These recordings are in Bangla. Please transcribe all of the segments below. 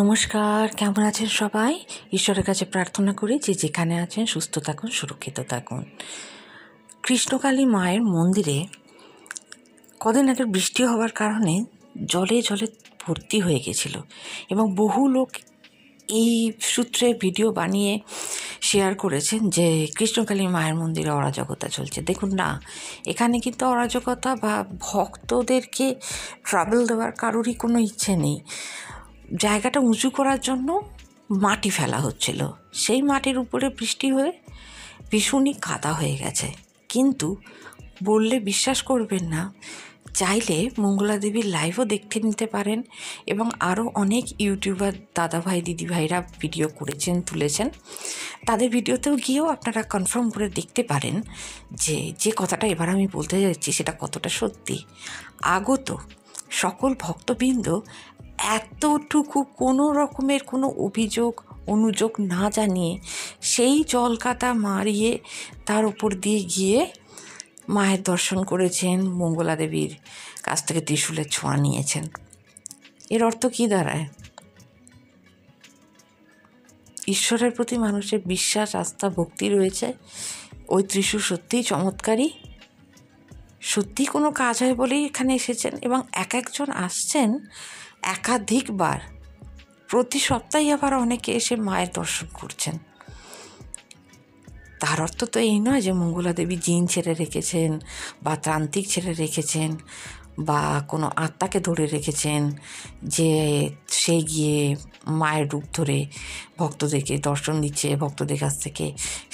নমস্কার, কেমন আছেন সবাই? ঈশ্বরের কাছে প্রার্থনা করি যে যেখানে আছেন সুস্থ থাকুন, সুরক্ষিত থাকুন। কৃষ্ণকালী মায়ের মন্দিরে কদিন আগে বৃষ্টি হওয়ার কারণে জলে জলে ভর্তি হয়ে গেছিল এবং বহু লোক এই সূত্রে ভিডিও বানিয়ে শেয়ার করেছেন যে কৃষ্ণকালী মায়ের মন্দিরে অরাজকতা চলছে। দেখুন না, এখানে কিন্তু অরাজকতা বা ভক্তদেরকে ট্রাবল দেওয়ার কারোরই কোনো ইচ্ছে নেই। জায়গাটা উঁচু করার জন্য মাটি ফেলা হচ্ছিল, সেই মাটির উপরে বৃষ্টি হয়ে ভীষণই কাদা হয়ে গেছে। কিন্তু বললে বিশ্বাস করবেন না, চাইলে মঙ্গলা দেবীর লাইভও দেখতে নিতে পারেন এবং আরও অনেক ইউটিউবার দাদাভাই দিদিভাইরা ভিডিও করেছেন, তুলেছেন। তাদের ভিডিওতেও গিয়েও আপনারা কনফার্ম করে দেখতে পারেন যে কথাটা এবার আমি বলতে যাচ্ছি সেটা কতটা সত্যি। আগত সকল ভক্তবৃন্দ এতটুকু কোনো রকমের কোনো অনুযোগ না জানিয়ে সেই জলকাতা মারিয়ে তার উপর দিয়ে গিয়ে মায়ের দর্শন করেছেন, মঙ্গলা দেবীর কাছ থেকে ত্রিশূলের ছোঁয়া নিয়েছেন। এর অর্থ কী দাঁড়ায়? ঈশ্বরের প্রতি মানুষের বিশ্বাস, আস্থা, ভক্তি রয়েছে। ওই ত্রিশূল সত্যিই চমৎকারী, সত্যিই কোনো কাজ হয় বলেই এখানে এসেছেন এবং একজন আসছেন একাধিকবার। প্রতি সপ্তাহে আবার অনেকে এসে মায়ের দর্শন করছেন। তার অর্থ তো এই নয় যে মঙ্গলা দেবী জিন ছেড়ে রেখেছেন বা তান্ত্রিক ছেড়ে রেখেছেন বা কোনো আত্মাকে ধরে রেখেছেন যে সে গিয়ে মায়ের রূপ ধরে ভক্তদেরকে দর্শন দিচ্ছে, ভক্তদের কাছ থেকে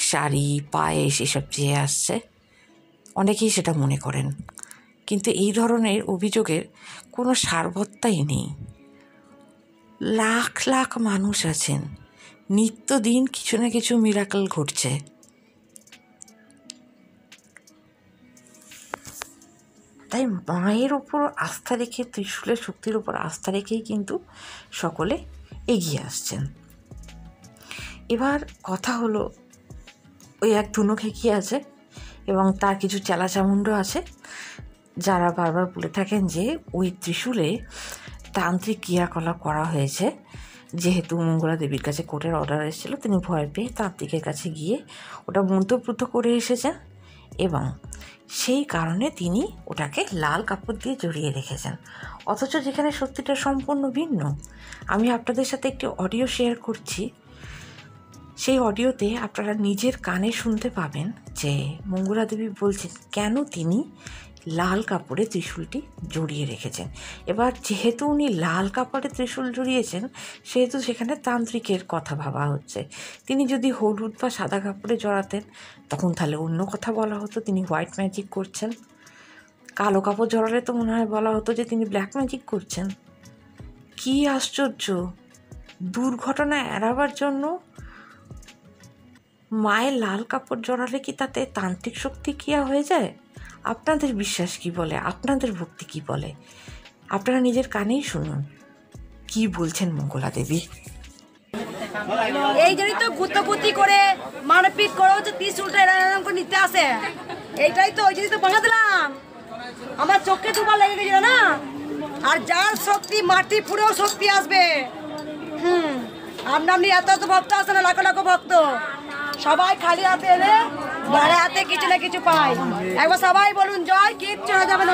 শাড়ি, পায়েস এসব চেয়ে আসছে। অনেকেই সেটা মনে করেন, কিন্তু এই ধরনের অভিযোগের কোনো সারবত্তাই নেই। লাখ লাখ মানুষ আছেন, নিত্যদিন কিছু না কিছু মিরাকল ঘটছে। তাই মায়ের ওপর আস্থা রেখে, ত্রিশূলের শক্তির ওপর আস্থা রেখেই কিন্তু সকলে এগিয়ে আসছেন। এবার কথা হলো, ওই এক ধুনো খেকি আছে এবং তার কিছু চেলাচামুন্ড আছে যারা বারবার বলে থাকেন যে ওই ত্রিশূলে তান্ত্রিক ক্রিয়াকলাপ করা হয়েছে। যেহেতু মঙ্গলা দেবীর কাছে কোর্টের অর্ডার এসেছিলো, তিনি ভয় পেয়ে তান্ত্রিকের কাছে গিয়ে ওটা মন্ত্রপুত করে এসেছেন এবং সেই কারণে তিনি ওটাকে লাল কাপড় দিয়ে জড়িয়ে রেখেছেন। অথচ যেখানে সত্যিটা সম্পূর্ণ ভিন্ন। আমি আপনাদের সাথে একটি অডিও শেয়ার করছি। সেই অডিওতে আপনারা নিজের কানে শুনতে পাবেন যে মঙ্গলা দেবী বলছেন কেন তিনি লাল কাপড়ে ত্রিশূলটি জড়িয়ে রেখেছেন। এবার যেহেতু উনি লাল কাপড়ে ত্রিশূল জড়িয়েছেন, সেহেতু সেখানে তান্ত্রিকের কথা ভাবা হচ্ছে। তিনি যদি হলুদ বা সাদা কাপড়ে জড়াতেন তখন তাহলে অন্য কথা বলা হতো, তিনি হোয়াইট ম্যাজিক করছেন। কালো কাপড় জড়ালে তো মনে হয় বলা হতো যে তিনি ব্ল্যাক ম্যাজিক করছেন। কী আশ্চর্য! দুর্ঘটনা এড়াবার জন্য মায়ের লাল কাপড় জড়ালে কি তাতে তান্ত্রিক শক্তি ক্রিয়া হয়ে যায়? আপনাদের বিশ্বাস কি বলে? আপনাদের ভক্তি কি বলে? আপনারা নিজের কানেই শুনুন কি বলছেন মঙ্গলা দেবী। এই জন্যই তো গুতগুতি করে মারপিট করে হচ্ছে ত্রিশূলটা এরকম করে নিতে আসে। এইটাই তো, ওই জন্যই তো বাঁধা দিলাম। আমার চোখে দুবার লেগে গেছিল না। আর যার শক্তি মাটি পুরেও শক্তি আসবে। আপনি এত এত ভক্ত আসে না, লাখ লাখ ভক্ত। সবাই খালি হাতে এলে বারে হাতে কিছু না কিছু পায়। একবার সবাই বলুন জয়, কিচ্ছু হয়ে যাবে না।